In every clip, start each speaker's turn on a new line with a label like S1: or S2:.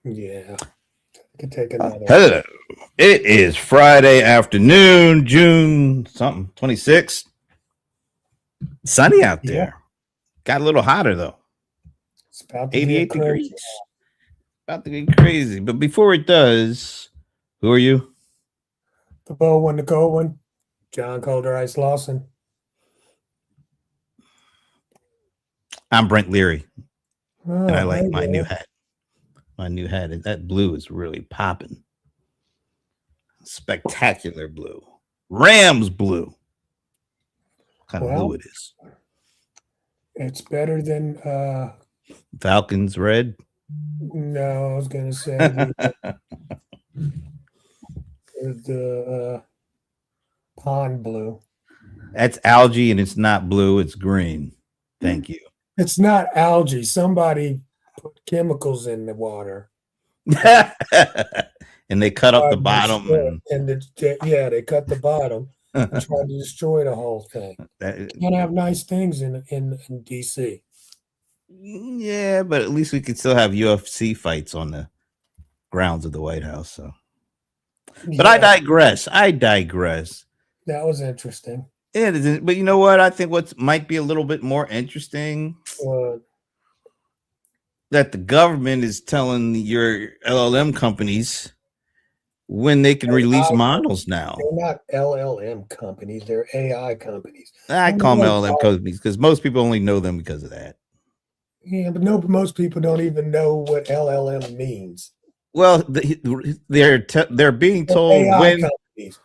S1: Yeah, I could take another.
S2: Hello. It is Friday afternoon, June something, 26th. Sunny out
S1: Yeah,
S2: there. Got a little hotter though.
S1: it's about to get
S2: 88
S1: crazy.
S2: degrees. About to get crazy. But before it does, who are you?
S1: The bold one, the cold one. John Colder Ice Lawson.
S2: I'm Brent Leary, and I
S1: Oh,
S2: like
S1: hey
S2: my new
S1: there.
S2: hat. My new hat. That blue is really popping. Spectacular blue. Rams blue. What kind of blue
S1: Well,
S2: it is.
S1: it's better than
S2: Falcons red.
S1: no, I was gonna say the pond blue.
S2: That's algae and it's not blue, it's green. Thank you.
S1: It's not algae. Somebody put chemicals in the water.
S2: And they cut up
S1: Tried
S2: the
S1: to
S2: bottom
S1: destroy
S2: and
S1: it, and yeah, they cut the bottom and tried to destroy the whole thing. Can't have nice things in DC.
S2: yeah, but at least we could still have UFC fights on the grounds of the White House. So, but I
S1: Yeah,
S2: digress. I digress.
S1: that was interesting.
S2: But you know what? I think what might be a little bit more interesting
S1: Uh,
S2: that the government is telling your LLM companies when they can release
S1: AI
S2: models
S1: companies.
S2: now.
S1: They're not LLM companies. They're AI companies.
S2: I
S1: And they
S2: call them
S1: don't
S2: LLM
S1: call,
S2: companies because most people only know them because of that.
S1: yeah, but no, most people don't even know what LLM means.
S2: Well, they're being
S1: They're
S2: told
S1: AI
S2: when
S1: companies.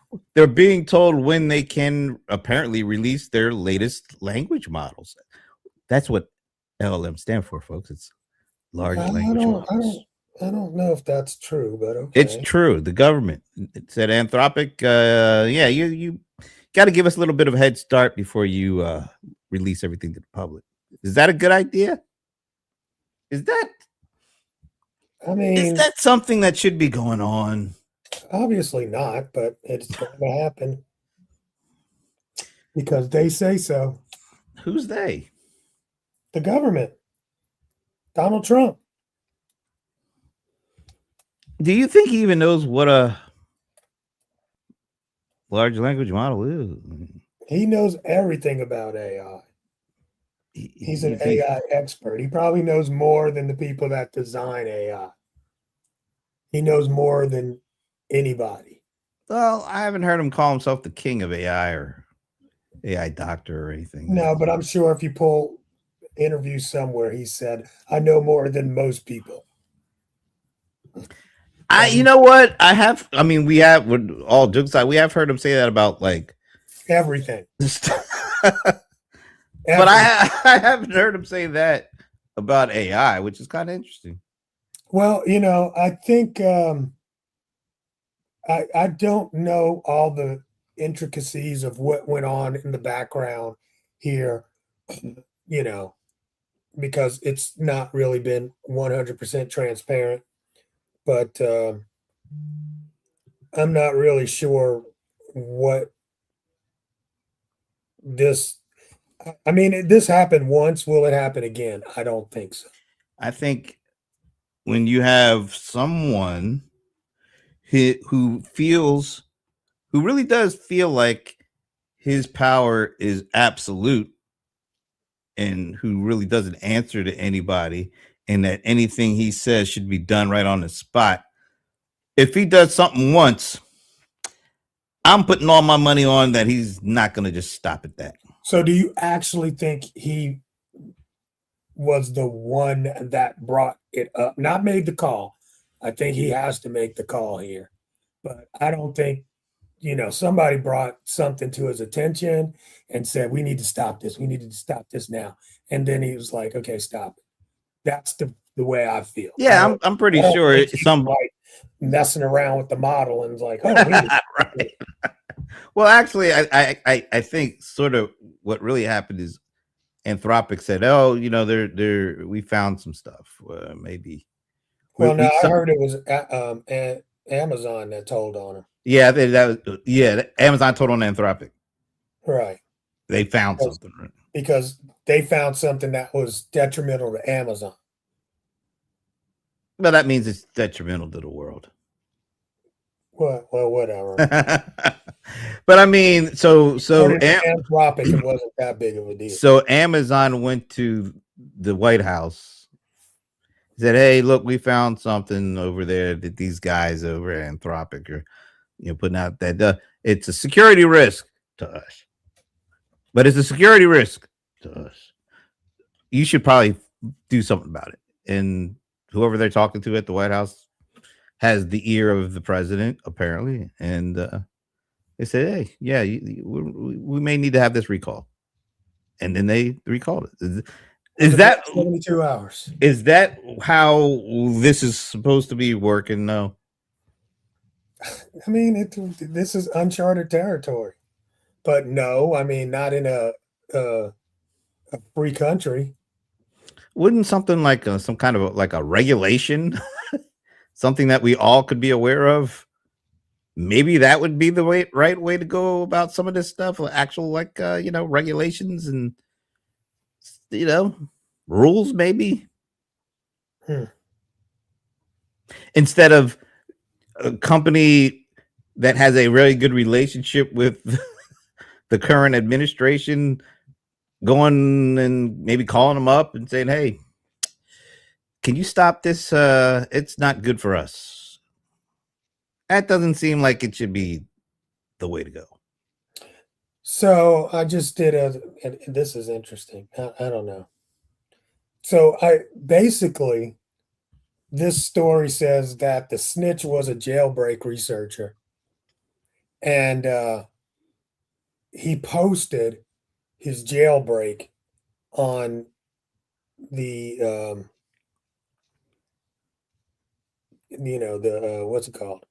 S2: they can apparently release their latest language models. That's what LLM stand for, folks. It's large
S1: I
S2: language
S1: don't, I
S2: models.
S1: don't, I don't know if that's true, but
S2: It's
S1: okay.
S2: true. The government it said Anthropic. Yeah, you got to give us a little bit of a head start before you release everything to the public. Is that a good idea? Is that
S1: I
S2: is
S1: mean,
S2: that something that should be going on?
S1: obviously not, but it's going to happen because they say so.
S2: Who's they?
S1: The government, Donald Trump,
S2: Do you think he even knows what a large language model is?
S1: he knows everything about AI. He's an
S2: You think?
S1: AI expert. He probably knows more than the people that design AI. He knows more than anybody.
S2: Well, I haven't heard him call himself the king of AI or AI doctor or anything.
S1: No, but I'm sure if you pull interviews somewhere, he said, I know more than most people.
S2: You
S1: And
S2: know what? I mean, we have, with all jokes aside, we have heard him say that about like,
S1: everything,
S2: but
S1: everything.
S2: I haven't heard him say that about AI, which is kind of interesting.
S1: Well, I think I don't know all the intricacies of what went on in the background here, you know, because it's not really been 100% transparent. But I'm not really sure what this. I mean, this happened once. Will it happen again? I don't think so.
S2: I think when you have someone who feels, who really does feel like his power is absolute and who really doesn't answer to anybody and that anything he says should be done right on the spot. If he does something once, I'm putting all my money on that he's not going to just stop at that.
S1: So, do you actually think he was the one that brought it up? Not made the call. I think he has to make the call here, but I don't think somebody brought something to his attention and said, "We need to stop this. We need to stop this now." And then he was like, "Okay, stop it." That's the way I feel.
S2: Yeah, I'm
S1: I
S2: pretty
S1: don't
S2: sure
S1: think he was
S2: some
S1: like messing around with the model and was like, "Oh, we need to stop this."
S2: right. Well, actually, I think sort of what really happened is Anthropic said, "Oh, there we found some stuff. Maybe
S1: Well, no,
S2: we
S1: I
S2: some
S1: heard it was Amazon that told on him.
S2: yeah that was Amazon told on Anthropic
S1: Right.
S2: they found
S1: Because,
S2: something right.
S1: because they found something that was detrimental to Amazon.
S2: Well, that means it's detrimental to the world.
S1: Well, whatever.
S2: But I mean,
S1: According to Anthropic, it wasn't that big of a deal.
S2: so Amazon went to the White House, said, "Hey, look, we found something over there that these guys over at Anthropic are, putting out that it's a security risk to us, but it's a security risk to us. You should probably do something about it." And whoever they're talking to at the White House has the ear of the president, apparently, and they said, "Hey, yeah, we may need to have this recall," and then they recalled it. Is that
S1: 72 hours?
S2: Is that how this is supposed to be working? No.
S1: I mean, this is uncharted territory, but no, I mean, not in a free country.
S2: Wouldn't something like some kind of like a regulation, something that we all could be aware of? Maybe that would be the right way to go about some of this stuff. Actual like regulations and rules, maybe. Instead of a company that has a really good relationship with the current administration going and maybe calling them up and saying, "Hey, can you stop this? It's not good for us." That doesn't seem like it should be the way to go.
S1: So I just did and this is interesting. I don't know. So basically this story says that the snitch was a jailbreak researcher, and he posted his jailbreak on the what's it called?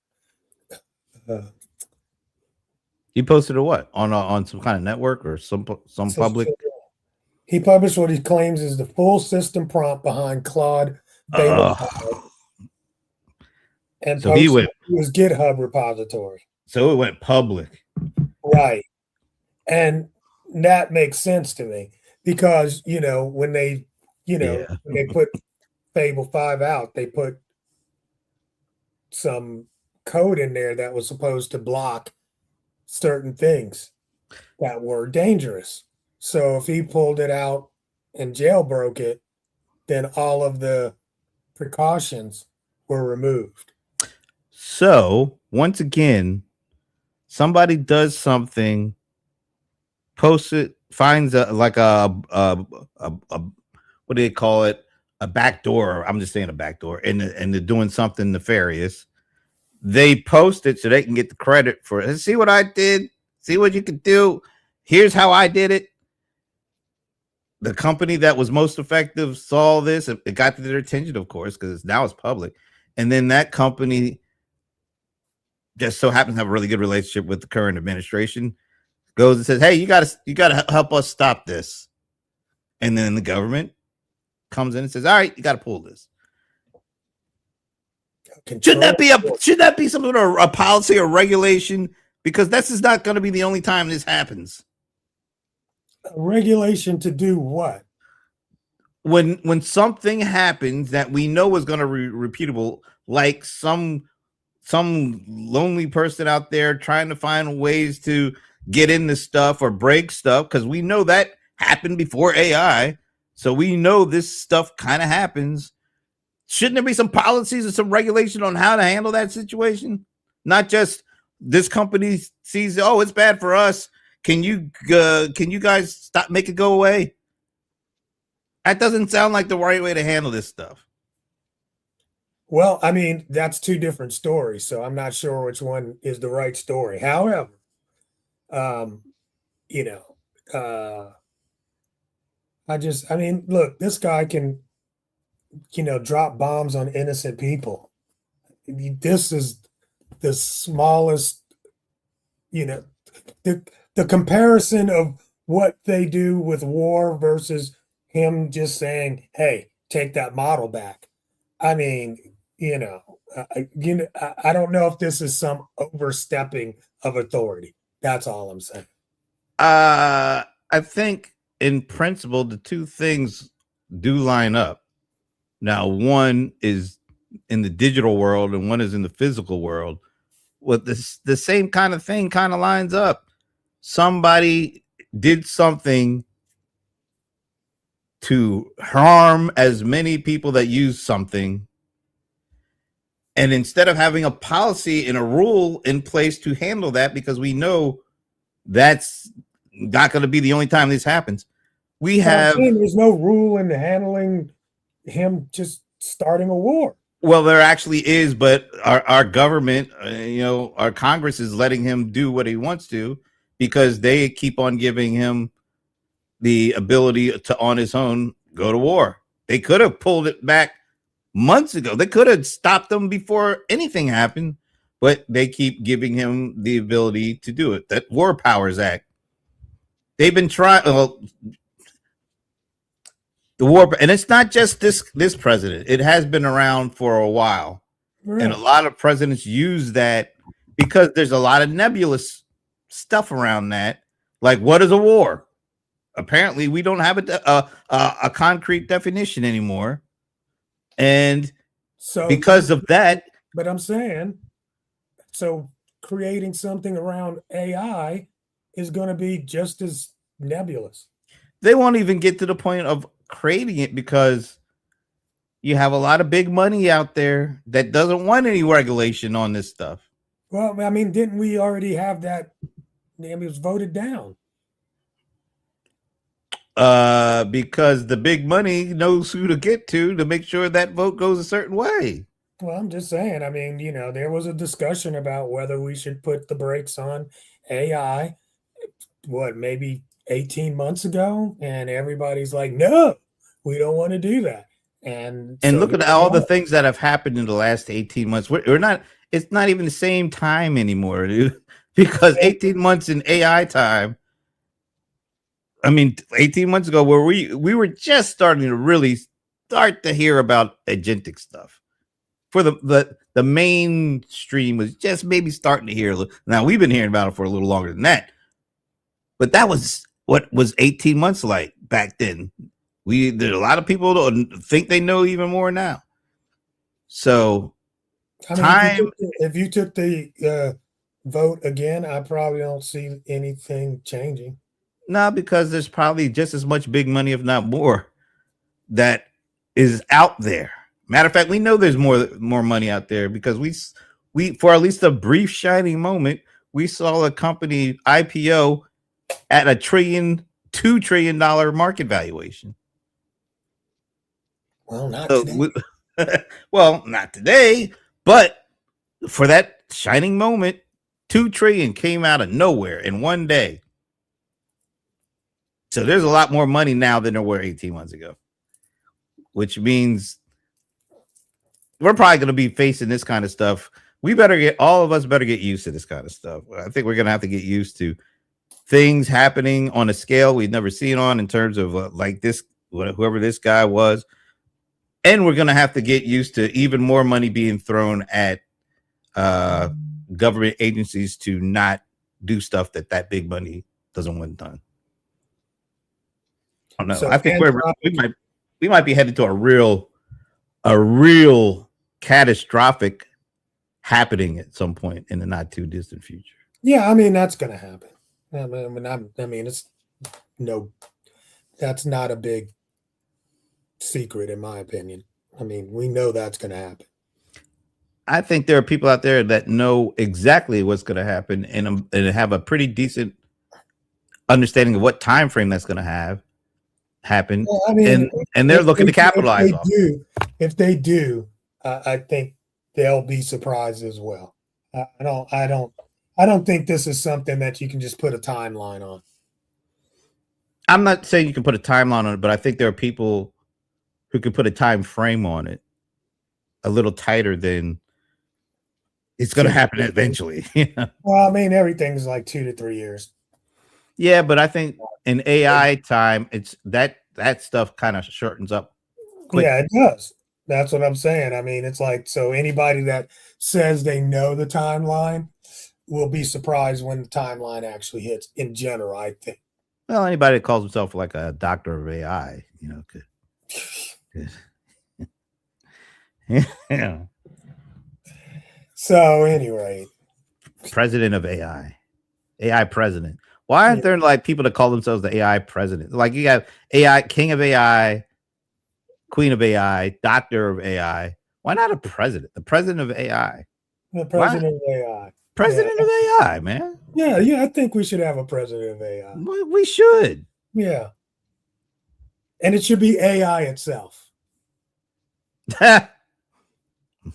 S2: He posted a what on some kind of network or some public.
S1: He published what he claims is the full system prompt behind Claude Beta, and
S2: so he went
S1: to his GitHub repository.
S2: So it went public,
S1: right? And that makes sense to me because when they when they put Fable 5 out, they put some code in there that was supposed to block certain things that were dangerous. So if he pulled it out and jailbroke it, then all of the precautions were removed.
S2: So once again, somebody does something, posts it, finds a what do they call it? A back door. I'm just saying a back door, and they're doing something nefarious. They post it so they can get the credit for it. See what I did? See what you can do? Here's how I did it. The company that was most effective saw this. It got to their attention, of course, because now it's public. And then that company just so happens to have a really good relationship with the current administration, goes and says, "Hey, you gotta help us stop this." And then the government comes in and says, "All right, you got to pull this." Should that be some sort of a policy or regulation? Because this is not going to be the only time this happens.
S1: A regulation to do what?
S2: When something happens that we know is going to be repeatable, like some lonely person out there trying to find ways to get into stuff or break stuff, because we know that happened before AI, so we know this stuff kind of happens. Shouldn't there be some policies or some regulation on how to handle that situation? Not just this company sees, "Oh, it's bad for us. Can you guys stop, make it go away?" That doesn't sound like the right way to handle this stuff.
S1: Well, I mean, that's two different stories, so I'm not sure which one is the right story. However, I mean, look, this guy can, drop bombs on innocent people. This is the smallest, the comparison of what they do with war versus him just saying, "Hey, take that model back." I mean, I don't know if this is some overstepping of authority. That's all I'm saying.
S2: I think in principle, the two things do line up. Now, one is in the digital world and one is in the physical world. Well, the same kind of thing kind of lines up. Somebody did something to harm as many people that use something. And instead of having a policy and a rule in place to handle that, because we know that's not going to be the only time this happens, we
S1: But I'm
S2: have.
S1: saying there's no rule in handling him just starting a war.
S2: Well, there actually is, but our government, our Congress is letting him do what he wants to because they keep on giving him the ability to, on his own, go to war. They could have pulled it back months ago. They could have stopped them before anything happened, but they keep giving him the ability to do it. That War Powers Act. They've been trying. The war, and it's not just this president. It has been around for a while,
S1: Right.
S2: and a lot of presidents use that because there's a lot of nebulous stuff around that. Like, what is a war? Apparently, we don't have a concrete definition anymore, and
S1: So
S2: because of that.
S1: But I'm saying, so creating something around AI is going to be just as nebulous.
S2: They won't even get to the point of creating it because you have a lot of big money out there that doesn't want any regulation on this stuff.
S1: Well, I mean, didn't we already have that? It was voted down.
S2: Because the big money knows who to get to make sure that vote goes a certain way.
S1: Well, I'm just saying, I mean, there was a discussion about whether we should put the brakes on AI, maybe 18 months ago, and everybody's like, no, we don't want to do that. And so
S2: look at all the things that have happened in the last 18 months. We're not, it's not even the same time anymore, dude, because 18 months in AI time. I mean, 18 months ago, where we were just starting to really start to hear about agentic stuff. For the mainstream was just maybe starting to hear. Now we've been hearing about it for a little longer than that, but that was what was 18 months like back then. There a lot of people don't think they know even more now. So,
S1: I mean, if you took the vote again, I probably don't see anything changing.
S2: No, because there's probably just as much big money, if not more, that is out there. Matter of fact, we know there's more money out there because we for at least a brief shining moment, we saw a company IPO at $2 trillion market valuation.
S1: Well, not today.
S2: Well, not today, but for that shining moment, 2 trillion came out of nowhere in one day. So there's a lot more money now than there were 18 months ago, which means we're probably going to be facing this kind of stuff. All of us better get used to this kind of stuff. I think we're going to have to get used to things happening on a scale we've never seen on in terms of like this, whoever this guy was. And we're going to have to get used to even more money being thrown at government agencies to not do stuff that big money doesn't want done. I don't know. So I think we might be headed to a real catastrophic happening at some point in the not too distant future.
S1: Yeah, I mean that's going to happen. That's not a big secret in my opinion. I mean, we know that's going to happen.
S2: I think there are people out there that know exactly what's going to happen and have a pretty decent understanding of what time frame that's going to happen. Well, I mean, and they're looking to capitalize off.
S1: If they do, I think they'll be surprised as well. I don't think this is something that you can just put a timeline on.
S2: I'm not saying you can put a timeline on it, but I think there are people who can put a time frame on it a little tighter than it's going to happen eventually.
S1: Well, I mean, everything's like 2 to 3 years.
S2: Yeah, but I think in AI time, it's that stuff kind of shortens up
S1: quick. Yeah, it does. That's what I'm saying. I mean, it's like, so anybody that says they know the timeline will be surprised when the timeline actually hits in general, I think.
S2: Well, anybody that calls himself like a doctor of AI, could Yeah.
S1: So anyway,
S2: President of AI president. Why aren't
S1: yeah,
S2: there like people that call themselves the AI president? Like you have AI, king of AI, queen of AI, doctor of AI. Why not a president? The president of AI.
S1: the
S2: Why
S1: president of AI. Yeah,
S2: president of AI, man?
S1: yeah. I think we should have a president of AI.
S2: We should.
S1: Yeah, and it should be AI itself.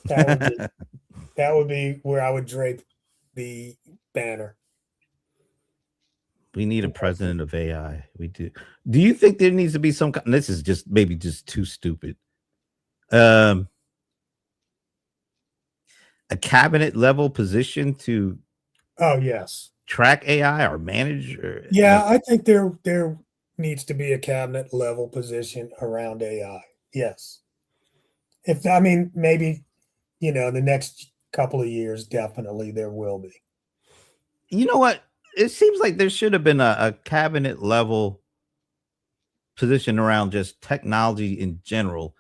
S1: That would be that would be where I would drape the banner.
S2: We need a president of AI. We do. Do you think there needs to be some kind? This is just maybe just too stupid. Um, a cabinet level position to
S1: Oh yes,
S2: track AI or manage, or
S1: yeah.
S2: like
S1: I think there needs to be a cabinet level position around AI. Yes, if I mean maybe the next couple of years, definitely there will be.
S2: you know what? It seems like there should have been a cabinet level position around just technology in general,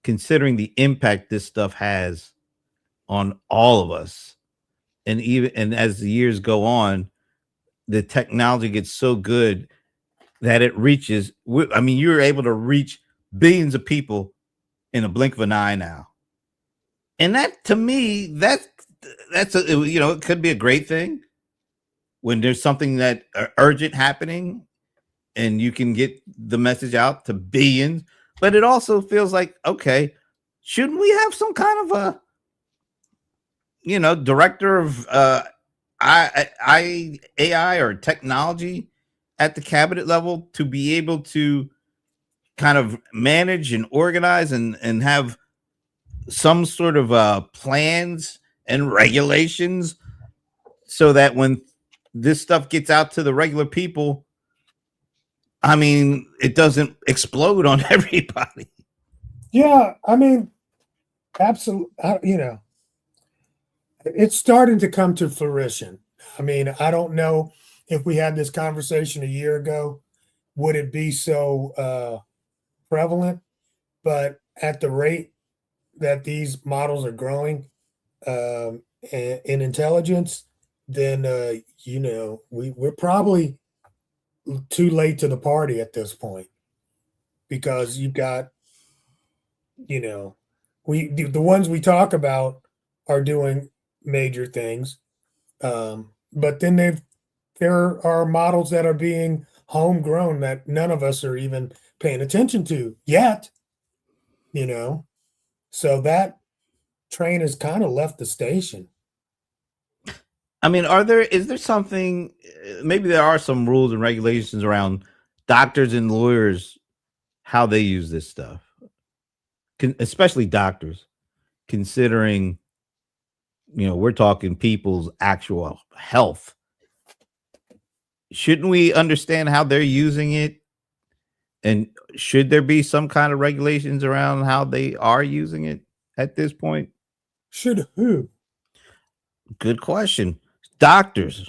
S2: considering the impact this stuff has on all of us. And as the years go on, the technology gets so good that it reaches. I mean, you're able to reach billions of people in a blink of an eye now, and that to me, that's it could be a great thing when there's something that urgent happening, and you can get the message out to billions. But it also feels like, okay, shouldn't we have some kind of a director of AI or technology at the cabinet level to be able to kind of manage and organize and have some sort of plans and regulations so that when this stuff gets out to the regular people, I mean, it doesn't explode on everybody.
S1: Yeah, I mean, absolutely. It's starting to come to fruition. I mean, I don't know if we had this conversation a year ago, would it be so prevalent? But at the rate that these models are growing in intelligence, then we're probably too late to the party at this point because you've got you know the ones we talk about are doing major things, but then there are models that are being homegrown that none of us are even paying attention to yet, you know. So that train has kind of left the station.
S2: I mean, is there something, maybe there are some rules and regulations around doctors and lawyers, how they use this stuff, especially doctors, considering, we're talking people's actual health. Shouldn't we understand how they're using it? And should there be some kind of regulations around how they are using it at this point?
S1: Should who?
S2: Good question. Doctors.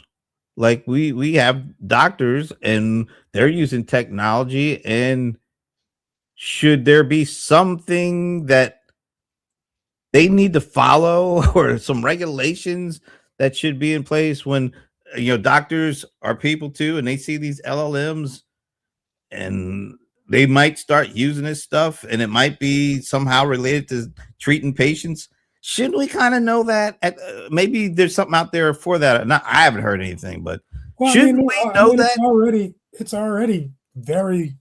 S2: Like we have doctors and they're using technology, and should there be something that they need to follow or some regulations that should be in place when doctors are people too, and they see these LLMs and they might start using this stuff and it might be somehow related to treating patients. Shouldn't we kind of know that? Maybe there's something out there for that. Not, I haven't heard anything, but
S1: Well,
S2: shouldn't we
S1: I
S2: know
S1: mean,
S2: that?
S1: it's already very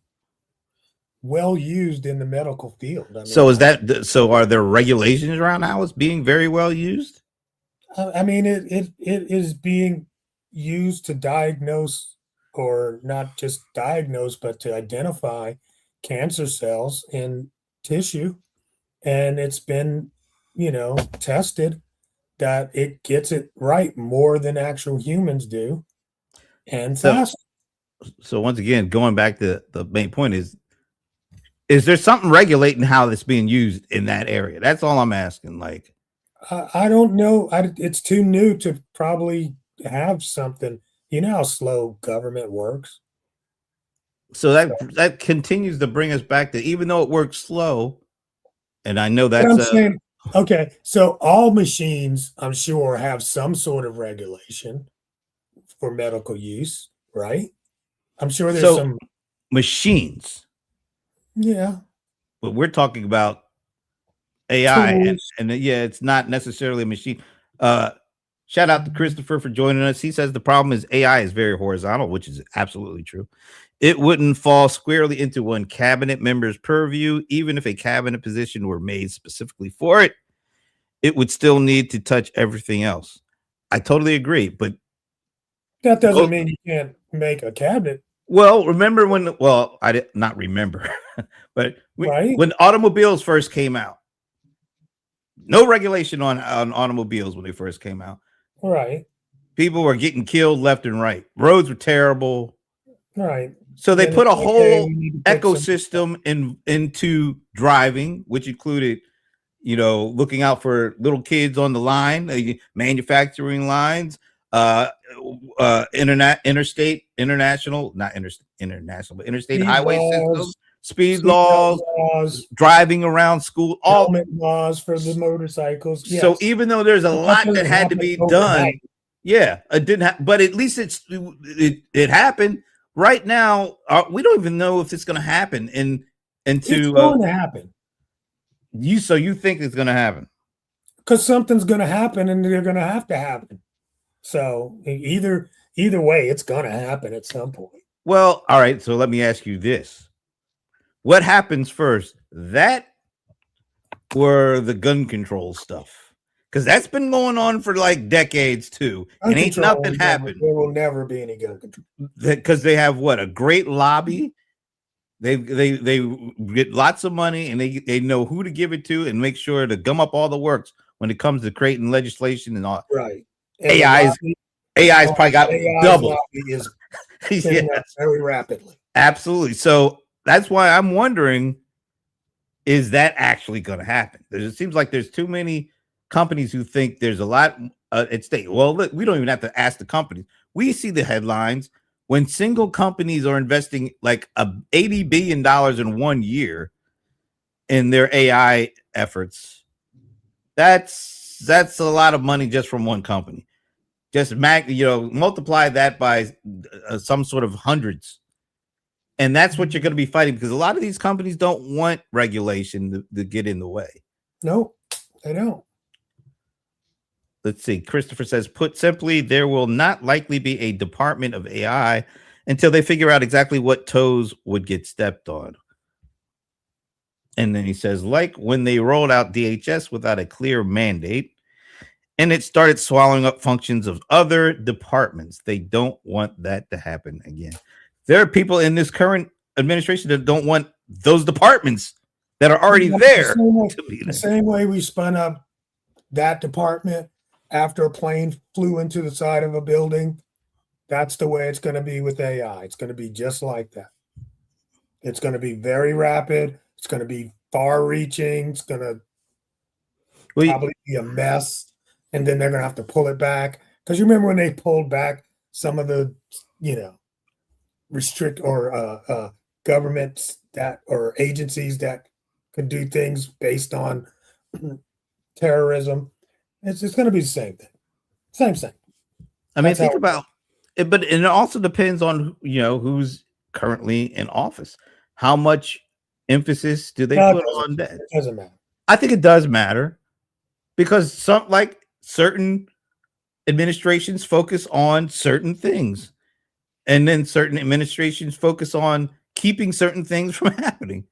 S1: well used in the medical field. I
S2: So
S1: mean,
S2: is that so? Are there regulations around how it's being very well used?
S1: I mean, it is being used to diagnose, or not just diagnose, but to identify cancer cells in tissue, and it's been, tested that it gets it right more than actual humans do, and
S2: So
S1: fast.
S2: so once again, going back to the main point is there something regulating how it's being used in that area? That's all I'm asking. Like,
S1: I don't know. It's too new to probably have something. You know how slow government works.
S2: so
S1: So
S2: that continues to bring us back to, even though it works slow, And I know
S1: But
S2: that's
S1: I'm
S2: a
S1: saying, okay, so all machines, I'm sure, have some sort of regulation for medical use, right? I'm sure there's
S2: so
S1: some,
S2: machines,
S1: yeah,
S2: but we're talking about AI,
S1: tools.
S2: and yeah, it's not necessarily a machine. Uh, Shout out to Christopher for joining us. He says the problem is AI is very horizontal, which is absolutely true. It wouldn't fall squarely into one cabinet member's purview, even if a cabinet position were made specifically for it. It would still need to touch everything else. I totally agree, but
S1: That doesn't
S2: well,
S1: mean you can't make a cabinet,
S2: remember when? Well, I did not remember, but
S1: right?
S2: when automobiles first came out, no regulation on automobiles when they first came out.
S1: Right,
S2: People were getting killed left and right. Roads were terrible.
S1: right.
S2: So they
S1: Then
S2: put
S1: it's
S2: a
S1: okay,
S2: whole
S1: we need to fix some stuff.
S2: ecosystem into driving, which included, looking out for little kids on the line, manufacturing lines, uh, international, but interstate
S1: Speed
S2: highway system,
S1: laws,
S2: speed
S1: seatbelt
S2: laws,
S1: laws,
S2: driving around school, all.
S1: helmet laws for the motorcycles.
S2: So
S1: Yes,
S2: even though there's a
S1: but that
S2: lot that
S1: doesn't
S2: had to
S1: happen
S2: be done,
S1: overnight.
S2: yeah, it didn't happen, but at least it happened. Right now, we don't even know if it's going to happen.
S1: It's
S2: Into
S1: going to happen
S2: so you think it's going to happen?
S1: because something's going to happen, and they're going to have to happen. So either way, it's going to happen at some point.
S2: Well, all right. So let me ask you this: what happens first? That or the gun control stuff? Because that's been going on for like decades too,
S1: Gun
S2: and ain't
S1: control
S2: nothing happened.
S1: there will never be any gun control.
S2: Because they have what, a great lobby. They get lots of money, and they know who to give it to and make sure to gum up all the works when it comes to creating legislation and all.
S1: Right. And the
S2: AI's
S1: lobby,
S2: AI's probably got
S1: AI's
S2: double.
S1: lobby is
S2: Yeah,
S1: spinning up very rapidly.
S2: absolutely. So that's why I'm wondering, is that actually going to happen? It seems like there's too many companies who think there's a lot at stake. Well, look, we don't even have to ask the companies. We see the headlines when single companies are investing like $80 billion in 1 year in their AI efforts. That's a lot of money just from one company. Just multiply that by some sort of hundreds, and that's what you're going to be fighting, because a lot of these companies don't want regulation to get in the way.
S1: No, they don't.
S2: Let's see. Christopher says, put simply, there will not likely be a department of AI until they figure out exactly what toes would get stepped on. And then he says, like when they rolled out DHS without a clear mandate and it started swallowing up functions of other departments, they don't want that to happen again. There are people in this current administration that don't want those departments that are already there to be
S1: The
S2: there.
S1: same way we spun up that department after a plane flew into the side of a building, that's the way it's going to be with AI. It's going to be just like that. It's going to be very rapid. It's going to be far reaching. It's going to probably be a mess. And then they're going to have to pull it back. Because you remember when they pulled back some of the, restrict or governments that or agencies that could do things based on terrorism. It's going to be the same thing. Same thing.
S2: I mean,
S1: That's how
S2: think about it, but it also depends on who's currently in office. How much emphasis do they put on that?
S1: It doesn't matter.
S2: I think it does matter, because certain administrations focus on certain things, and then certain administrations focus on keeping certain things from happening.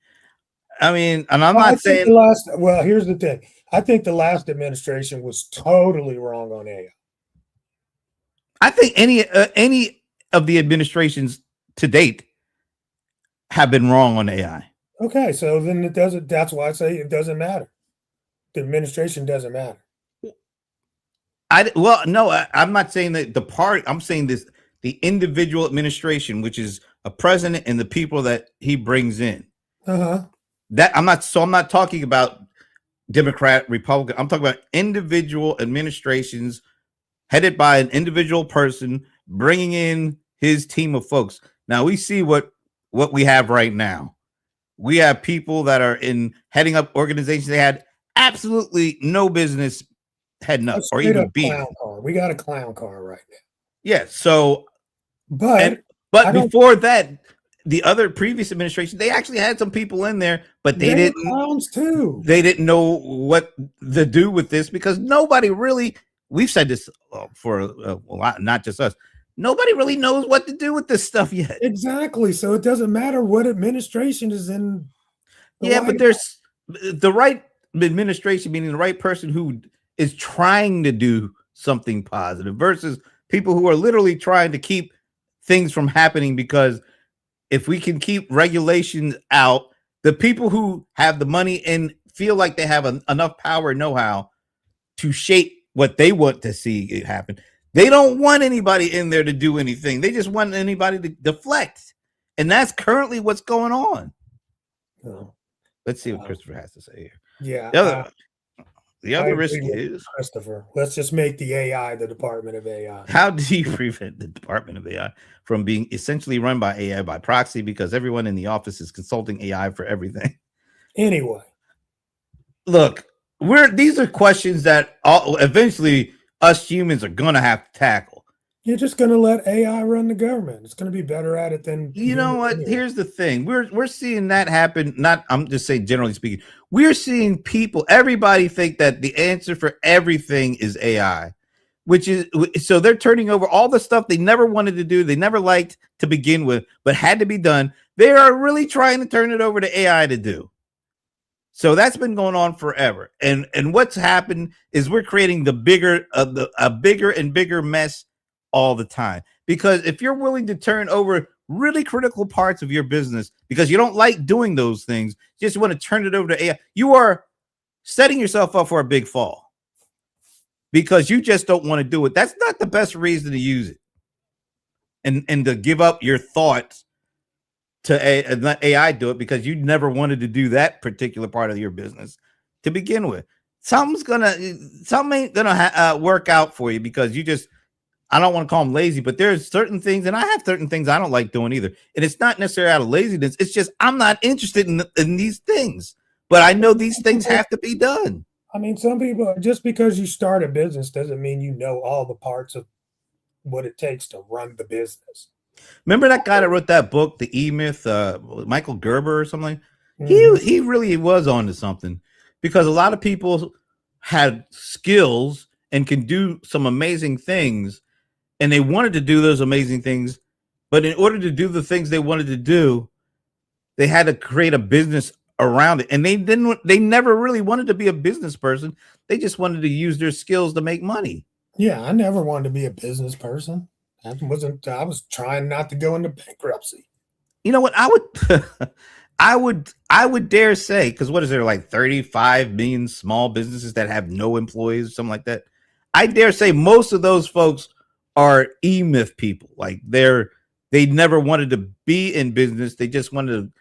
S2: I mean, and I'm not saying
S1: Here's the thing. I think the last administration was totally wrong on AI.
S2: I think any of the administrations to date have been wrong on AI.
S1: Okay, so then it doesn't. That's why I say it doesn't matter. The administration doesn't matter.
S2: I'm not saying that the party. I'm saying the individual administration, which is a president and the people that he brings in. That I'm not talking about Democrat, Republican. I'm talking about individual administrations headed by an individual person bringing in his team of folks. Now we see what we have right now we have people that are in heading up organizations they had absolutely no business heading
S1: A
S2: up or
S1: straight
S2: even
S1: up
S2: being.
S1: clown car. We got a clown car right now.
S2: Yeah. So, and
S1: But I
S2: but
S1: don't.
S2: before that, the other previous administration, they actually had some people in there, but
S1: They were clowns too.
S2: they didn't know what to do with this because nobody really. We've said this for a lot, not just us. Nobody really knows what to do with this stuff yet.
S1: Exactly. So it doesn't matter what administration is in the
S2: Yeah,
S1: White
S2: but there's the right administration, meaning the right person who is trying to do something positive versus people who are literally trying to keep things from happening because if we can keep regulations out, the people who have the money and feel like they have enough power and know-how to shape what they want to see it happen. They don't want anybody in there to do anything. They just want anybody to deflect. And that's currently what's going on.
S1: Oh,
S2: Let's see what Christopher has to say here.
S1: yeah,
S2: The other, the
S1: I
S2: other
S1: agree
S2: risk
S1: with
S2: is
S1: Christopher. Let's just make the AI the Department of AI.
S2: how do you prevent the Department of AI from being essentially run by AI by proxy because everyone in the office is consulting AI for everything?
S1: Anyway,
S2: Look, these are questions that eventually us humans are gonna have to tackle.
S1: you're just going to let AI run the government. It's going to be better at it than
S2: You know
S1: humans
S2: what?
S1: anyway.
S2: Here's the thing. We're seeing that happen. Not I'm just saying generally speaking. We're seeing people, everybody think that the answer for everything is AI, which is so they're turning over all the stuff they never wanted to do, they never liked to begin with, but had to be done. They are really trying to turn it over to AI to do. So that's been going on forever. And what's happened is we're creating a bigger and bigger mess all the time. Because if you're willing to turn over really critical parts of your business because you don't like doing those things, just want to turn it over to AI, you are setting yourself up for a big fall because you just don't want to do it. That's not the best reason to use it and to give up your thoughts to let AI do it because you never wanted to do that particular part of your business to begin with. Something ain't gonna work out for you because you just, I don't want to call them lazy, but there's certain things, and I have certain things I don't like doing either. And it's not necessarily out of laziness. It's just I'm not interested in these things, but I know these things have to be done.
S1: I mean, some people, just because you start a business doesn't mean you know all the parts of what it takes to run the business.
S2: Remember that guy that wrote that book, The E Myth, Michael Gerber or something?
S1: Mhm.
S2: He really was onto something because a lot of people had skills and can do some amazing things, and they wanted to do those amazing things, but in order to do the things they wanted to do, they had to create a business around it. And they never really wanted to be a business person. They just wanted to use their skills to make money.
S1: Yeah, I never wanted to be a business person. I was trying not to go into bankruptcy.
S2: You know what? I would I would dare say, because what is there, like 35 million small businesses that have no employees, something like that? I dare say most of those folks are E-Myth people. Like they never wanted to be in business. They just wanted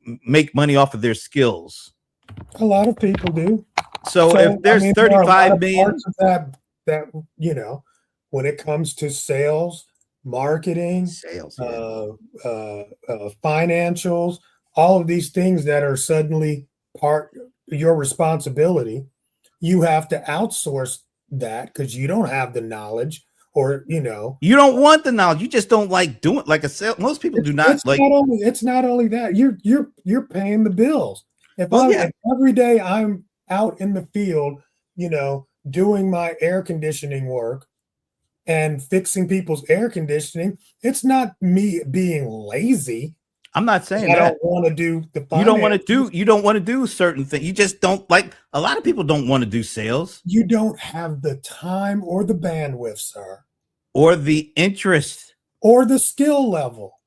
S2: to make money off of their skills.
S1: A lot of people do.
S2: So if
S1: I
S2: there's
S1: mean, there are a lot
S2: 35
S1: of
S2: million,
S1: parts of that when it comes to sales, marketing,
S2: sales, yeah.
S1: financials, all of these things that are suddenly part your responsibility, you have to outsource that because you don't have the knowledge, or
S2: You don't want the knowledge. You just don't like doing it. Like a sale. Most people do not like.
S1: it's not only that you're paying the bills.
S2: Well, yeah.
S1: If every day I'm out in the field, doing my air conditioning work and fixing people's air conditioning, it's not me being lazy.
S2: I'm not saying
S1: I
S2: that.
S1: don't want to do the
S2: You don't want to
S1: finances.
S2: do. You don't want to do certain things. You just don't like. A lot of people don't want to do sales
S1: You don't have the time or the bandwidth, sir,
S2: or the interest.
S1: or the skill level.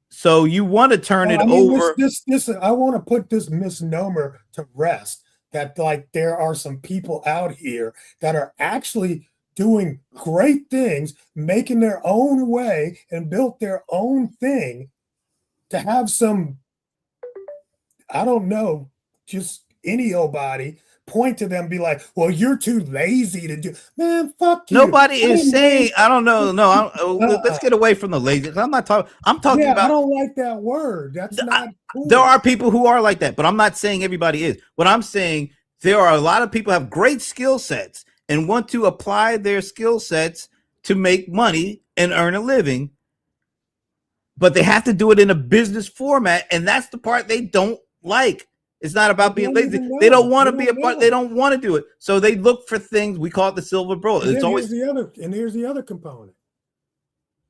S2: So you want to turn it
S1: I mean,
S2: over.
S1: this. I want to put this misnomer to rest. That, like, there are some people out here that are actually doing great things, making their own way, and built their own thing. To have some, I don't know, just any old body point to them and be like, well, you're too lazy to do. Man, fuck you.
S2: Nobody is saying, I don't know. No, let's
S1: Uh-uh.
S2: get away from the lazy. I'm not talking. I'm talking
S1: Yeah, I
S2: about.
S1: don't like that word. That's not
S2: There
S1: cool.
S2: are people who are like that, but I'm not saying everybody is. What I'm saying, there are a lot of people who have great skill sets and want to apply their skill sets to make money and earn a living, but they have to do it in a business format, and that's the part they don't like. It's not about being lazy. They don't want to be a part. They don't want to do it, so they look for things. We call it the silver bullet.
S1: And
S2: It's always
S1: here's the other component.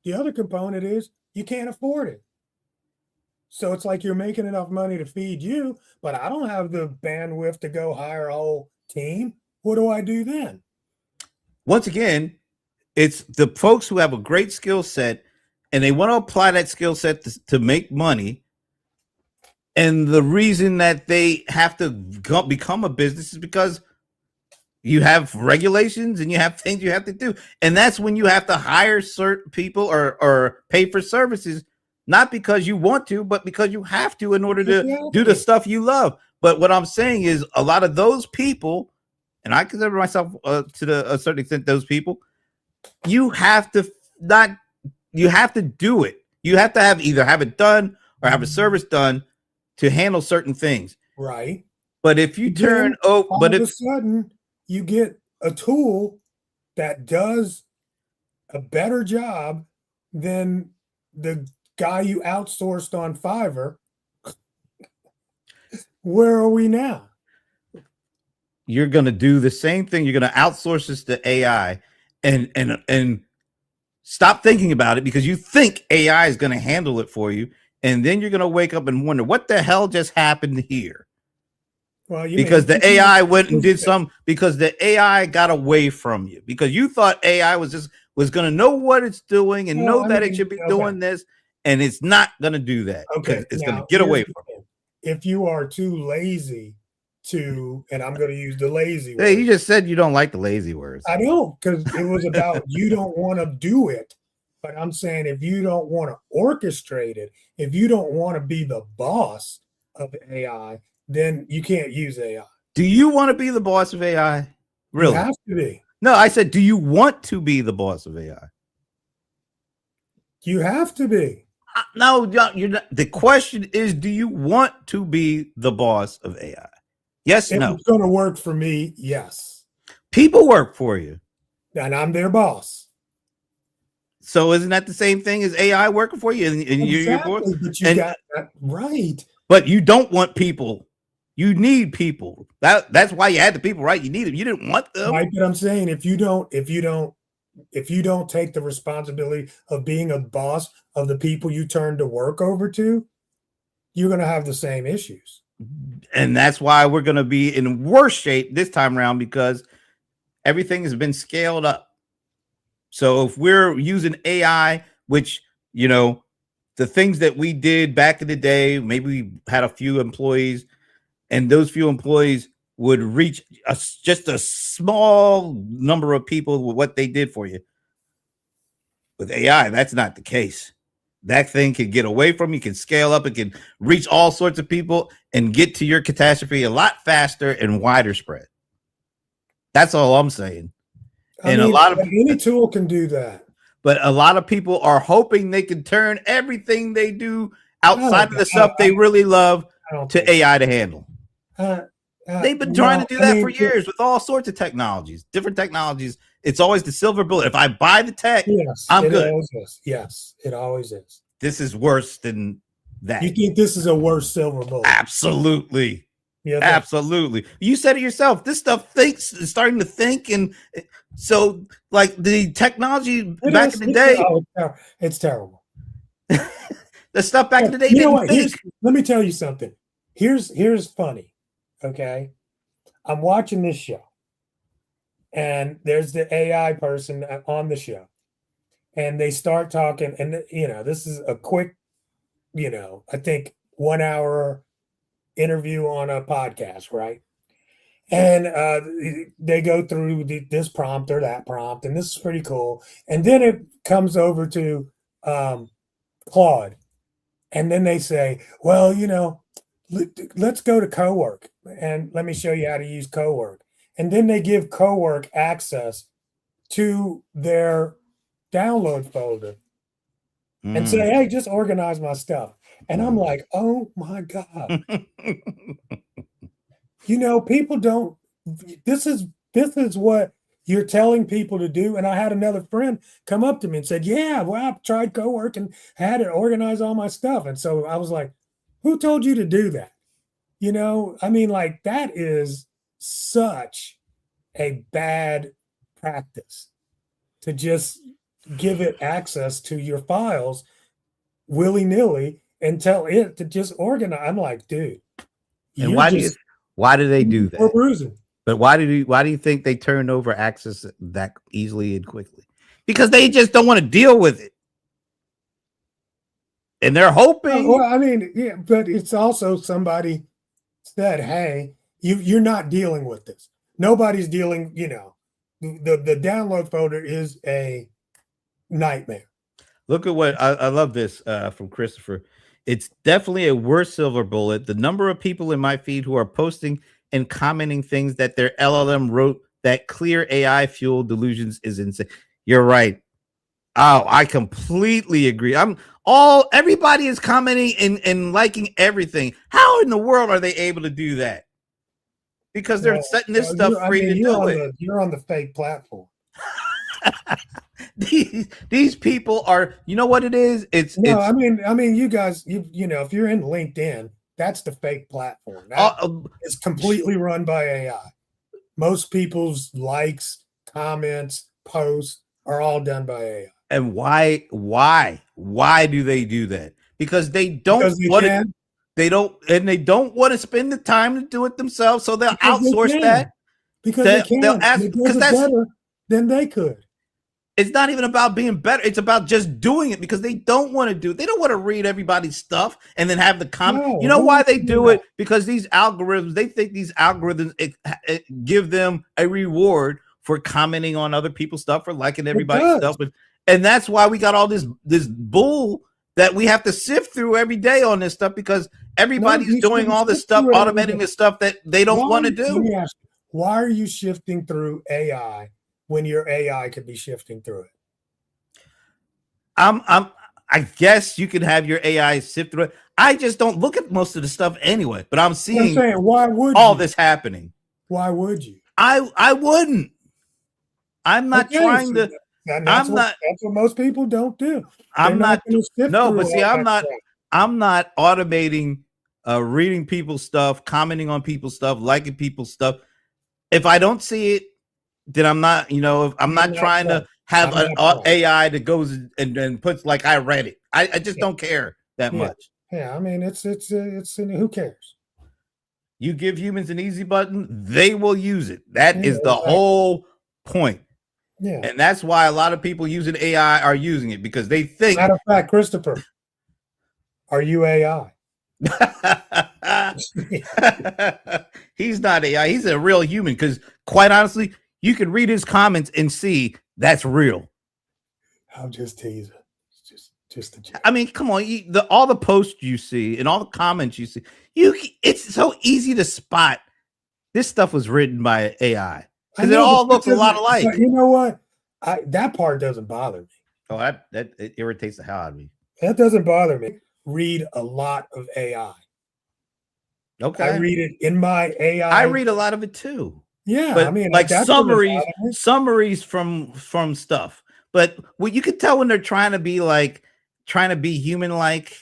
S1: The other component is you can't afford it. So it's like you're making enough money to feed you, but I don't have the bandwidth to go hire a whole team. What do I do then?
S2: Once again, it's the folks who have a great skill set and they want to apply that skill set to make money. And the reason that they have to become a business is because you have regulations and you have things you have to do. And that's when you have to hire certain people or pay for services, not because you want to, but because you have to in order to do the stuff you love. But what I'm saying is a lot of those people, and I consider myself to a certain extent those people, you have to do it. You have to either have it done or have a service done to handle certain things.
S1: Right.
S2: But if you turn
S1: all of a sudden you get a tool that does a better job than the guy you outsourced on Fiverr, where are we now?
S2: You're going to do the same thing. You're going to outsource this to AI and stop thinking about it because you think AI is going to handle it for you. And then you're going to wake up and wonder what the hell just happened here. Well, because the AI went and did because the AI got away from you because you thought AI was going to know what it's doing and know that it should be doing this. And it's not going to do that.
S1: Okay.
S2: It's going to get away from it.
S1: If you are too lazy to, and I'm going to use the lazy word.
S2: Hey, you just said you don't like the lazy words.
S1: I don't, because it was about you don't want to do it. But I'm saying if you don't want to orchestrate it, if you don't want to be the boss of AI, then you can't use AI.
S2: Do you want to be the boss of AI? Really?
S1: You have to be.
S2: No, I said, do you want to be the boss of AI?
S1: You have to be.
S2: No, you're not. The question is, do you want to be the boss of AI? Yes,
S1: if
S2: no.
S1: It's going to work for me, yes.
S2: People work for you.
S1: And I'm their boss.
S2: So isn't that the same thing as AI working for you? And
S1: exactly, but you got that right.
S2: But you don't want people. You need people. That's why you had the people, right? You need them. You didn't want them.
S1: Right, but I'm saying if you don't take the responsibility of being a boss of the people you turn to work over to, you're going to have the same issues.
S2: And that's why we're going to be in worse shape this time around because everything has been scaled up. So if we're using AI, which, the things that we did back in the day, maybe we had a few employees and those few employees would reach just a small number of people with what they did for you. With AI, that's not the case. That thing can get away from you, can scale up, it can reach all sorts of people and get to your catastrophe a lot faster and wider spread. That's all I'm saying.
S1: A lot of any tool can do that.
S2: But a lot of people are hoping they can turn everything they do outside of the stuff they really love to AI to handle. They've been trying to do that for years with all sorts of technologies, different technologies. It's always the silver bullet. If I buy the tech, I'm good.
S1: Yes, it always is.
S2: This is worse than that.
S1: You think this is a worse silver bullet?
S2: Absolutely. Yeah, absolutely. You said it yourself. This stuff is starting to think, and so like the technology back in the day,
S1: it's terrible.
S2: The stuff back in the day. You know what?
S1: Let me tell you something. Here's funny. Okay, I'm watching this show, and there's the AI person on the show, and they start talking, and this is a quick, I think 1 hour interview on a podcast, right? And they go through this prompt or that prompt, and this is pretty cool. And then it comes over to Claude, and then they say, well, let's go to co-work. and let me show you how to use Cowork. And then they give Cowork access to their download folder and say, hey, just organize my stuff. And I'm like, oh my God. People don't, this is what you're telling people to do. And I had another friend come up to me and said, yeah, well, I tried Cowork and had it organize all my stuff. And so I was like, who told you to do that? Like that is such a bad practice to just give it access to your files willy-nilly and tell it to just organize. I'm like, dude,
S2: and why do they do that?
S1: We're bruising.
S2: But why do you think they turned over access that easily and quickly? Because they just don't want to deal with it. And they're hoping.
S1: Yeah, but it's also somebody said, hey, you're not dealing with this. Nobody's dealing, the download folder is a nightmare.
S2: Look at what I love this from Christopher. It's definitely a worse silver bullet. The number of people in my feed who are posting and commenting things that their LLM wrote that clear AI fueled delusions is insane. You're right. Oh, I completely agree. Everybody is commenting and liking everything. How in the world are they able to do that? Because they're setting this stuff free to do it.
S1: You're on the fake platform.
S2: These people are, you know what it is?
S1: You guys, if you're in LinkedIn, that's the fake platform. It's completely run by AI. Most people's likes, comments, posts are all done by AI.
S2: And why do they do that? Because they don't want to. They don't want to spend the time to do it themselves, so they'll outsource that.
S1: Because they can. They'll ask because that's better than they could.
S2: It's not even about being better. It's about just doing it because they don't want to do it. They don't want to read everybody's stuff and then have the comment. No, you know why they do it? Because these algorithms, they think these algorithms it give them a reward for commenting on other people's stuff or liking everybody's stuff. And that's why we got all this bull that we have to sift through every day on this stuff because everybody's doing all this stuff, automating this stuff that they don't want to do.
S1: Let me ask you, why are you shifting through AI when your AI could be shifting through it?
S2: I guess you can have your AI sift through it. I just don't look at most of the stuff anyway, but I'm seeing
S1: why would
S2: all this happening.
S1: Why would you?
S2: I wouldn't. I'm not trying to.
S1: That's what most people don't do.
S2: I'm not automating reading people's stuff, commenting on people's stuff, liking people's stuff. If I don't see it, then I'm not, I'm not trying to have an AI that goes and puts like I read it. I just don't care that much.
S1: Yeah, it's who cares?
S2: You give humans an easy button, they will use it. That is the whole point.
S1: Yeah.
S2: And that's why a lot of people using AI are using it because they think.
S1: Matter of fact, Christopher, are you AI?
S2: He's not AI. He's a real human because quite honestly, you can read his comments and see that's real.
S1: I'm just teasing. Just a joke.
S2: Come on. All the posts you see and all the comments you see, it's so easy to spot. This stuff was written by AI. Because it all looks a lot alike.
S1: But you know what? That part doesn't bother me.
S2: Oh, that it irritates the hell out of me.
S1: That doesn't bother me. Read a lot of AI.
S2: Okay.
S1: I read it in my AI.
S2: I read a lot of it too.
S1: Yeah,
S2: but like summaries from stuff. But what you could tell when they're trying to be human-like.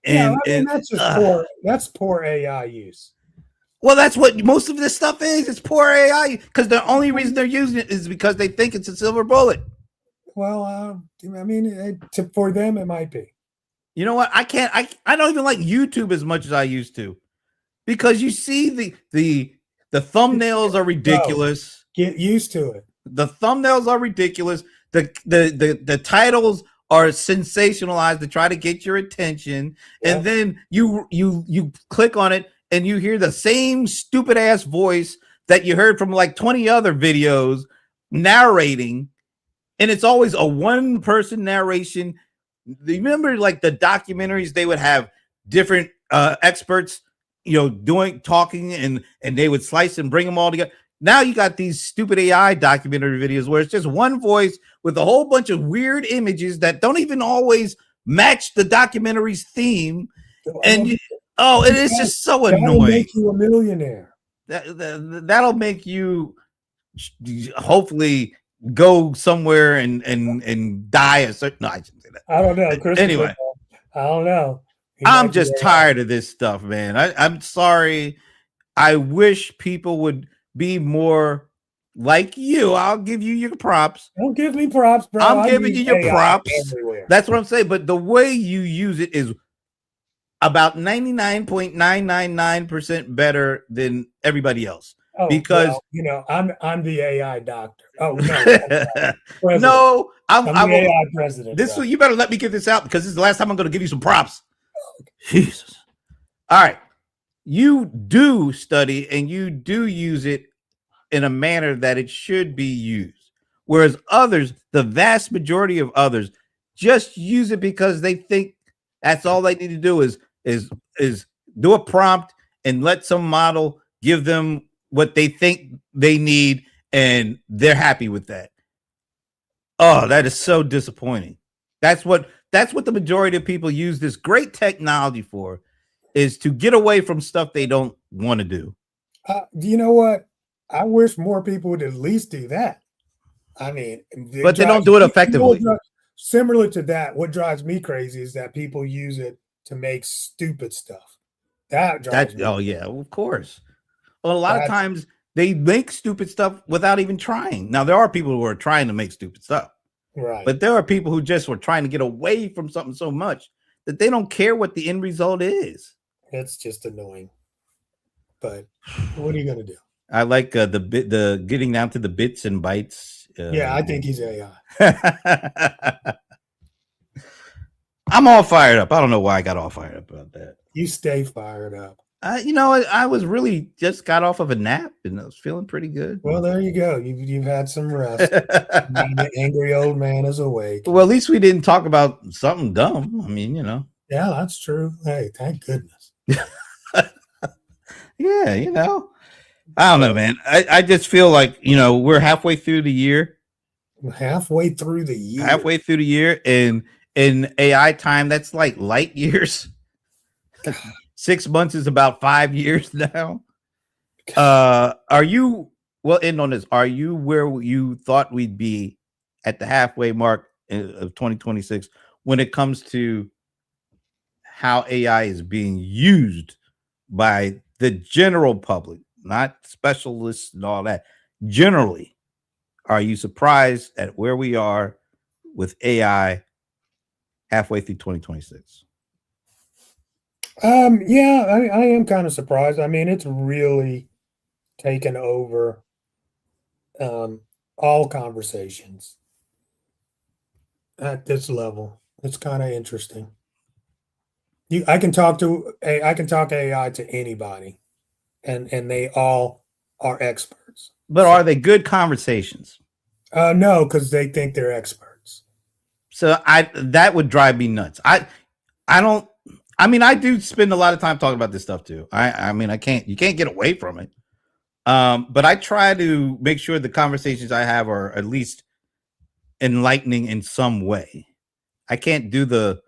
S2: And
S1: that's just that's poor AI use.
S2: Well, that's what most of this stuff is. It's poor AI because the only reason they're using it is because they think it's a silver bullet.
S1: Well, for them, it might be.
S2: You know what? I don't even like YouTube as much as I used to because you see the thumbnails are ridiculous.
S1: Get used to it.
S2: The thumbnails are ridiculous. The titles are sensationalized to try to get your attention, and then you click on it. And you hear the same stupid ass voice that you heard from like 20 other videos narrating. And it's always a one person narration. Remember like the documentaries, they would have different experts doing talking, and they would slice and bring them all together. Now you got these stupid AI documentary videos where it's just one voice with a whole bunch of weird images that don't even always match the documentary's theme. And it is just so
S1: that'll
S2: annoying.
S1: make you a millionaire.
S2: That'll make you hopefully go somewhere and die a certain. No, I shouldn't say that.
S1: I don't know.
S2: Anyway,
S1: I don't know.
S2: I'm just tired of this stuff, man. I'm sorry. I wish people would be more like you. I'll give you your props.
S1: Don't give me props, bro.
S2: I'm giving you your props.
S1: Everywhere.
S2: That's what I'm saying. But the way you use it is about 99.999% better than everybody else.
S1: Oh,
S2: because
S1: I'm the AI doctor. Oh no,
S2: no, I'm
S1: the AI president.
S2: You better let me get this out, because this is the last time I'm going to give you some props. Jesus. All right. You do study and you do use it in a manner that it should be used. Whereas others, the vast majority of others, just use it because they think that's all they need to do is do a prompt and let some model give them what they think they need, and they're happy with that. Oh, that is so disappointing. That's what the majority of people use this great technology for, is to get away from stuff they don't want to do.
S1: You know what? I wish more people would at least do that. I mean,
S2: but they don't do it effectively.
S1: Similar to that, what drives me crazy is that people use it to make stupid stuff. That drives me.
S2: Oh yeah, of course. Well, a lot of times they make stupid stuff without even trying. Now, there are people who are trying to make stupid stuff.
S1: Right.
S2: But there are people who just were trying to get away from something so much that they don't care what the end result is.
S1: It's just annoying. But what are you going to do?
S2: I like the getting down to the bits and bytes.
S1: Yeah, I think he's AI.
S2: I'm all fired up. I don't know why I got all fired up about that.
S1: You stay fired up.
S2: I was really just got off of a nap and I was feeling pretty good.
S1: Well, there you go. You've had some rest. The angry old man is awake.
S2: Well, at least we didn't talk about something dumb. I mean,
S1: Yeah, that's true. Hey, thank goodness.
S2: Yeah, I don't know, man. I just feel like, we're halfway through the year.
S1: Halfway through the year.
S2: And in AI time, that's like light years. 6 months is about 5 years now. Are you, well, end on this. Are you where you thought we'd be at the halfway mark of 2026 when it comes to how AI is being used by the general public, not specialists and all that? Generally, are you surprised at where we are with AI halfway through 2026?
S1: Yeah, I am kind of surprised. I mean, it's really taken over all conversations at this level. It's kind of interesting. I can talk AI to anybody, and they all are experts.
S2: But are they good conversations?
S1: No, because they think they're experts.
S2: So that would drive me nuts. I do spend a lot of time talking about this stuff too. You can't get away from it. But I try to make sure the conversations I have are at least enlightening in some way. I can't do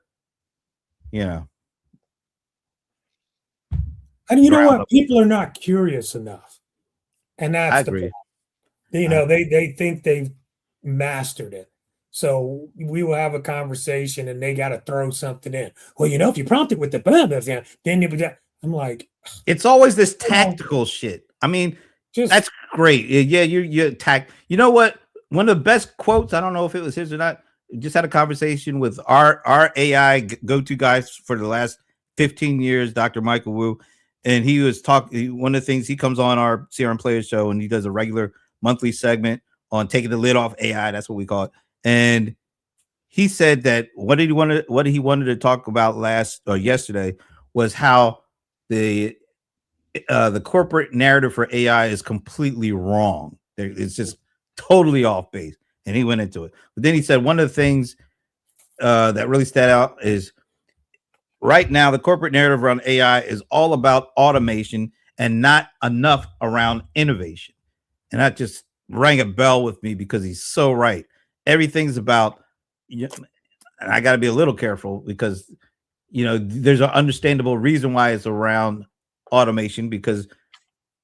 S1: And you know what? People are not curious enough. And that's the problem. They think they've mastered it. So we will have a conversation and they got to throw something in. Well, if you prompt it with the blah, blah, blah, then I'm like,
S2: it's always this tactical shit. I mean, that's great. Yeah, you're tact. You know what? One of the best quotes, I don't know if it was his or not, just had a conversation with our AI go-to guys for the last 15 years, Dr. Michael Wu. And he was talking, one of the things, he comes on our CRM Players show and he does a regular monthly segment on taking the lid off AI. That's what we call it. And he said that what he wanted to talk about yesterday was how the corporate narrative for AI is completely wrong. It's just totally off base. And he went into it. But then he said one of the things that really stood out is right now, the corporate narrative around AI is all about automation and not enough around innovation. And that just rang a bell with me because he's so right. Everything's about, and I got to be a little careful because, there's an understandable reason why it's around automation, because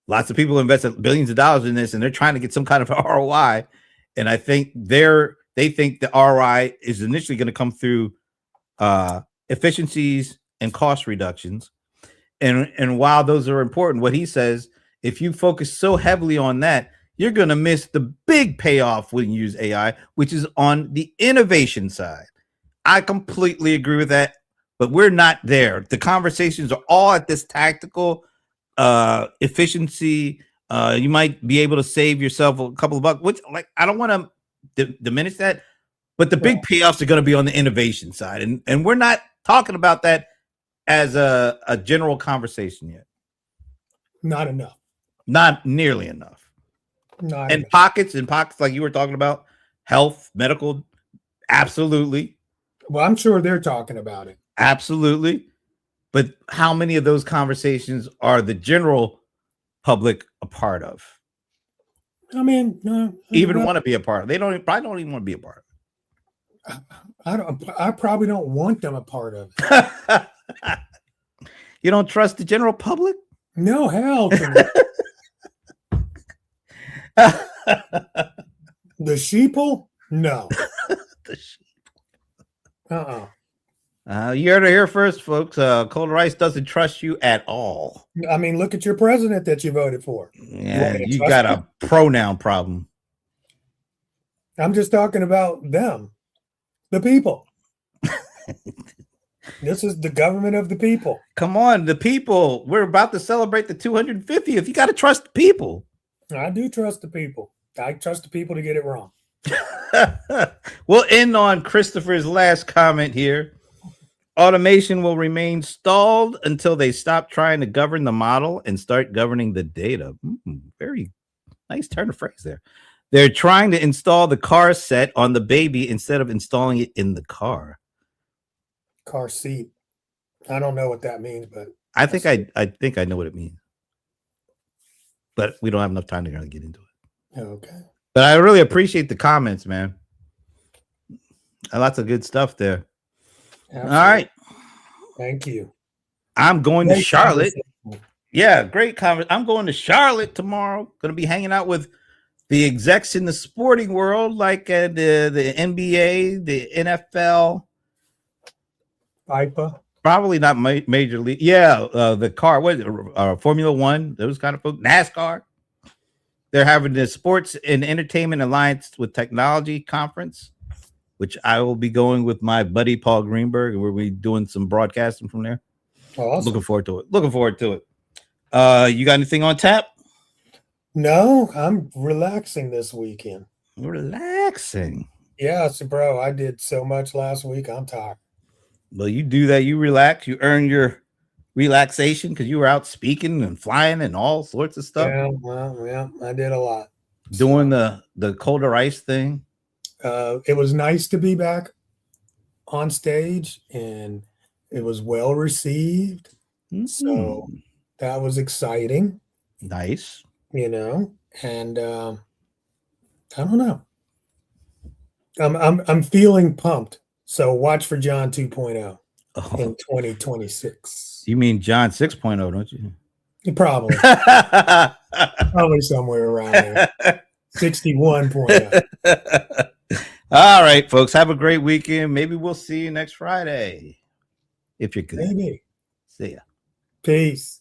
S2: lots of people invested billions of dollars in this and they're trying to get some kind of ROI. And I think they think the ROI is initially going to come through efficiencies and cost reductions. And while those are important, what he says, if you focus so heavily on that, you're going to miss the big payoff when you use AI, which is on the innovation side. I completely agree with that, but we're not there. The conversations are all at this tactical efficiency. You might be able to save yourself a couple of bucks, which, like, I don't want to diminish that, but the big payoffs are going to be on the innovation side. And we're not talking about that as a general conversation yet.
S1: Not enough.
S2: Not nearly enough.
S1: Not
S2: in
S1: enough.
S2: pockets like you were talking about, health, medical, absolutely.
S1: Well, I'm sure they're talking about it.
S2: Absolutely. But how many of those conversations are the general public a part of?
S1: I mean,
S2: even want to be a part of? They probably don't even want to be a part
S1: of it. I probably don't want them a part of
S2: it. You don't trust the general public?
S1: No, hell. The sheeple? No.
S2: The sheep.
S1: You
S2: heard it here first, folks. Cold Rice doesn't trust you at all.
S1: I mean, look at your president that you voted for.
S2: Yeah, you got a pronoun problem.
S1: I'm just talking about them, the people. This is the government of the people.
S2: Come on, the people. We're about to celebrate the 250th. You got to trust the people.
S1: I do trust the people. I trust the people to get it wrong.
S2: We'll end on Christopher's last comment here. Automation will remain stalled until they stop trying to govern the model and start governing the data. Very nice turn of phrase there. They're trying to install the car set on the baby instead of installing it in the car.
S1: Car seat. I don't know what that means, but
S2: I think I know what it means. But we don't have enough time to really get into it.
S1: Okay.
S2: But I really appreciate the comments, man. Lots of good stuff there. Absolutely. All right.
S1: Thank you.
S2: I'm going to Charlotte. Yeah, great comment. I'm going to Charlotte tomorrow. Going to be hanging out with the execs in the sporting world, like the NBA, the NFL.
S1: FIFA.
S2: Probably not major league. Yeah, the car. What? Formula One. Those kind of folks. NASCAR. They're having the Sports and Entertainment Alliance with Technology Conference, which I will be going with my buddy Paul Greenberg, and we'll be doing some broadcasting from there.
S1: Awesome.
S2: Looking forward to it. You got anything on tap?
S1: No, I'm relaxing this weekend.
S2: Relaxing?
S1: Yeah, so bro, I did so much last week. I'm tired.
S2: Well, you do that. You relax. You earn your relaxation because you were out speaking and flying and all sorts of stuff.
S1: Yeah, I did a lot.
S2: Doing the colder ice thing.
S1: It was nice to be back on stage, and it was well received. So that was exciting.
S2: Nice.
S1: And I don't know. I'm feeling pumped. So watch for John 2.0 in 2026.
S2: You mean John 6.0, don't you?
S1: Probably. Probably somewhere around there. 61.0.
S2: All right, folks. Have a great weekend. Maybe we'll see you next Friday. If you're good.
S1: Maybe.
S2: See ya.
S1: Peace.